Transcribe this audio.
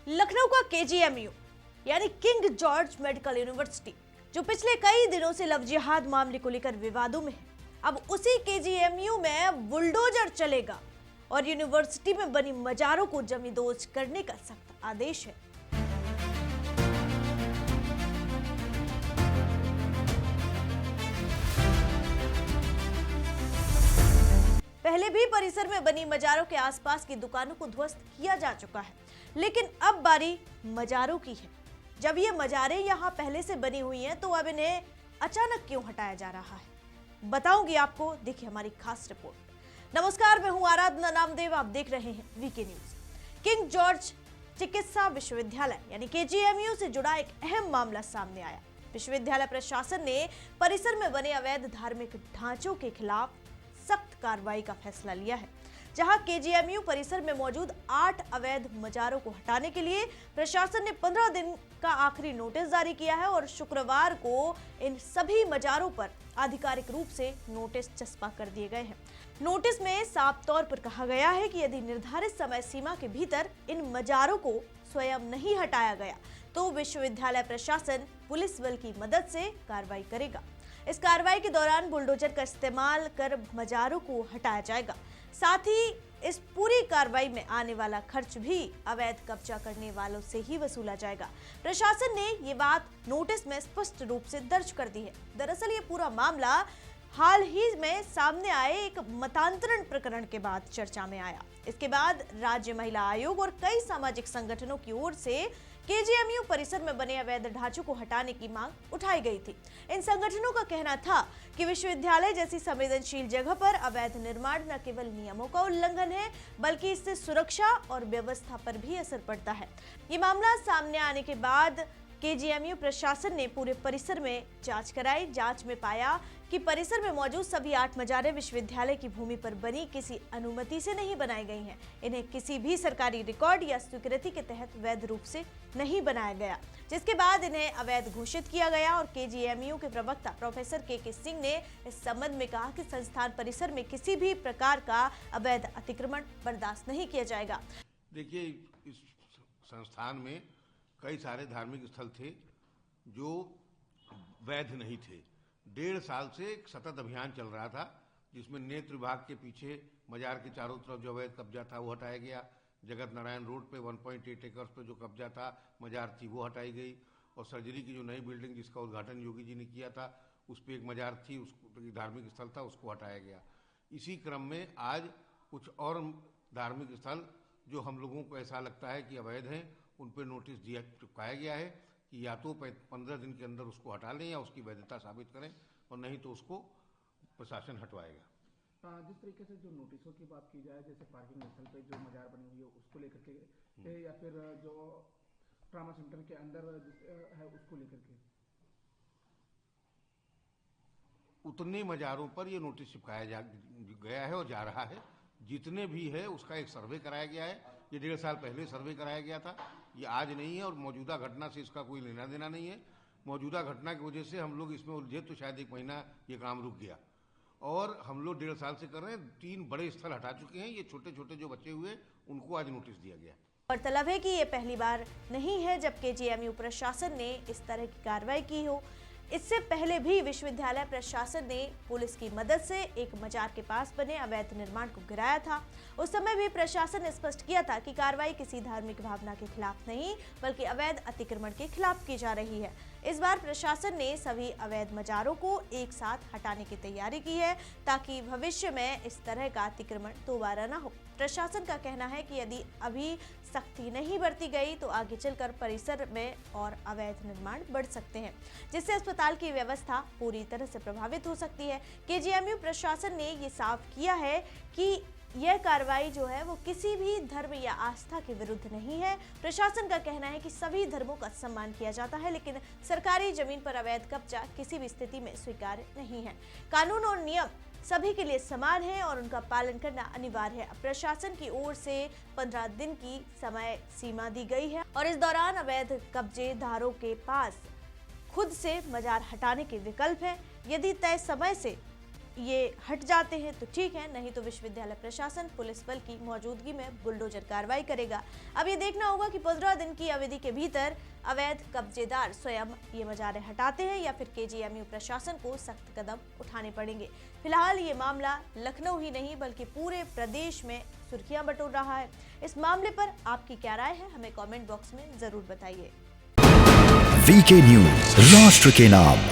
लखनऊ का केजीएमयू यानी king George medical university जो पिछले कई दिनों से लव जिहाद मामले को लेकर विवादों में है, अब उसी केजीएमयू में बुलडोजर चलेगा और यूनिवर्सिटी में बनी मजारों को जमींदोज करने का सख्त आदेश है। पहले भी परिसर में बनी मजारों के आसपास की दुकानों को ध्वस्त किया जा चुका है, लेकिन अब बारी मजारों की है। जब ये मजारें यहाँ पहले से बनी हुई हैं, तो अब इन्हें अचानक क्यों हटाया जा रहा है, बताऊंगी आपको। देखिए हमारी खास रिपोर्ट। नमस्कार, मैं हूं आराधना नामदेव, आप देख रहे हैं वीके न्यूज। किंग जॉर्ज चिकित्सा विश्वविद्यालय यानी केजीएमयू से जुड़ा एक अहम मामला सामने आया। विश्वविद्यालय प्रशासन ने परिसर में बने अवैध धार्मिक ढांचों के खिलाफ सख्त कार्रवाई का फैसला लिया है। जहां केजीएमयू परिसर में मौजूद 8 अवैध मजारों को हटाने के लिए प्रशासन ने 15 दिन का आखिरी नोटिस जारी किया है और शुक्रवार को इन सभी मजारों पर आधिकारिक रूप से नोटिस चस्पा कर दिए गए हैं। नोटिस में साफ तौर पर कहा गया है कि यदि निर्धारित समय सीमा के भीतर इन मजारों को स्वयं नहीं हटाया गया तो विश्वविद्यालय प्रशासन पुलिस बल की मदद से कार्रवाई करेगा। इस कार्रवाई के दौरान बुलडोजर का इस्तेमाल कर मजारों को हटाया जाएगा। साथ ही इस पूरी कार्रवाई में आने वाला खर्च भी अवैध कब्जा करने वालों से ही वसूला जाएगा। प्रशासन ने ये बात नोटिस में स्पष्ट रूप से दर्ज कर दी है। दरअसल ये पूरा मामला हाल ही में सामने आए एक मतांतरण प्रकरण के बाद चर्चा में आया। इसके बाद राज्य महिला आयोग और कई सामाजिक संगठनों की ओर से केजीएमयू परिसर में बने अवैध ढांचों को हटाने की मांग उठाई गई थी। इन संगठनों का कहना था कि विश्वविद्यालय जैसी संवेदनशील जगह पर अवैध निर्माण न केवल नियमों का उल्लंघन है, बल्कि इससे सुरक्षा और व्यवस्था पर भी असर पड़ता है। ये मामला सामने आने के बाद केजीएमयू प्रशासन ने पूरे परिसर में जांच कराई। जांच में पाया कि परिसर में मौजूद सभी 8 मजारें विश्वविद्यालय की भूमि पर बनी किसी अनुमति से नहीं बनाई गई हैं। इन्हें किसी भी सरकारी रिकॉर्ड या स्वीकृति के तहत वैध रूप से नहीं बनाया गया, जिसके बाद इन्हें अवैध घोषित किया गया। और केजीएमयू के प्रवक्ता प्रोफेसर के सिंह ने इस संबंध में कहा कि संस्थान परिसर में किसी भी प्रकार का अवैध अतिक्रमण बर्दाश्त नहीं किया जाएगा। देखिए, इस संस्थान में कई सारे धार्मिक स्थल थे जो वैध नहीं थे। 1.5 साल से एक सतत अभियान चल रहा था, जिसमें नेत्र विभाग के पीछे मजार के चारों तरफ जो अवैध कब्जा था वो हटाया गया। जगत नारायण रोड पे 1.8 एकड़ पे जो कब्जा था, मजार थी, वो हटाई गई। और सर्जरी की जो नई बिल्डिंग जिसका उद्घाटन योगी जी ने किया था, उस पर एक मजार थी, उसको धार्मिक स्थल था, उसको हटाया गया। इसी क्रम में आज कुछ और धार्मिक स्थल जो हम लोगों को ऐसा लगता है कि अवैध हैं, उन पर नोटिस दिया चिपकाया गया है कि या तो 15 दिन के अंदर उसको हटा लें या उसकी वैधता साबित करें, और नहीं तो उसको प्रशासन हटवाएगा। जिस तरीके से जो नोटिसों की बात की जाए, जैसे पार्किंग स्थल पे जो मजार बनी हुई है उसको लेकर के, या फिर जो ट्रामा सेंटर के अंदर है उसको लेकर के, उतने मजारों पर ये नोटिस चिपकाया गया है और जा रहा है। जितने भी है उसका एक सर्वे कराया गया है। ये 1.5 साल पहले सर्वे कराया गया था, ये आज नहीं है। और मौजूदा घटना से इसका कोई लेना देना नहीं है। मौजूदा घटना की वजह से हम लोग इसमें उलझे तो शायद 1 महीना ये काम रुक गया, और हम लोग 1.5 साल से कर रहे हैं। 3 बड़े स्थल हटा चुके हैं। ये छोटे छोटे जो बचे हुए उनको आज नोटिस दिया गया। गौरतलब है कि ये पहली बार नहीं है जब केजीएमयू प्रशासन ने इस तरह की कार्रवाई की हो। इससे पहले भी विश्वविद्यालय प्रशासन ने पुलिस की मदद से एक मजार के पास बने अवैध निर्माण को गिराया था। उस समय भी प्रशासन ने स्पष्ट किया था कि कार्रवाई किसी धार्मिक भावना के खिलाफ नहीं, बल्कि अवैध अतिक्रमण के खिलाफ की जा रही है। इस बार प्रशासन ने सभी अवैध मजारों को एक साथ हटाने की तैयारी की है, ताकि भविष्य में इस तरह का अतिक्रमण दोबारा न हो। प्रशासन का कहना है कि यदि अभी सख्ती नहीं बरती गई तो आगे चलकर परिसर में और अवैध निर्माण बढ़ सकते हैं, जिससे अस्पताल की व्यवस्था पूरी तरह से प्रभावित हो सकती है। केजीएमयू प्रशासन ने ये साफ किया है कि यह कार्रवाई जो है वो किसी भी धर्म या आस्था के विरुद्ध नहीं है। प्रशासन का कहना है कि सभी धर्मों का सम्मान किया जाता है, लेकिन सरकारी जमीन पर अवैध कब्जा किसी भी स्थिति में स्वीकार्य नहीं है। कानून और नियम सभी के लिए समान है और उनका पालन करना अनिवार्य है। प्रशासन की ओर से 15 दिन की समय सीमा दी गई है और इस दौरान अवैध कब्जेदारों के पास खुद से मजार हटाने के विकल्प है। यदि तय समय से ये हट जाते हैं तो ठीक है, नहीं तो विश्वविद्यालय प्रशासन पुलिस बल की मौजूदगी में बुलडोजर कार्रवाई करेगा। अब ये देखना होगा कि 15 दिन की अवधि के भीतर अवैध कब्जेदार स्वयं ये मजारे हटाते हैं या फिर केजीएमयू प्रशासन को सख्त कदम उठाने पड़ेंगे। फिलहाल ये मामला लखनऊ ही नहीं बल्कि पूरे प्रदेश में सुर्खियां बटोर रहा है। इस मामले पर आपकी क्या राय है, हमें कमेंट बॉक्स में जरूर बताइए। वीके न्यूज, राष्ट्र के नाम।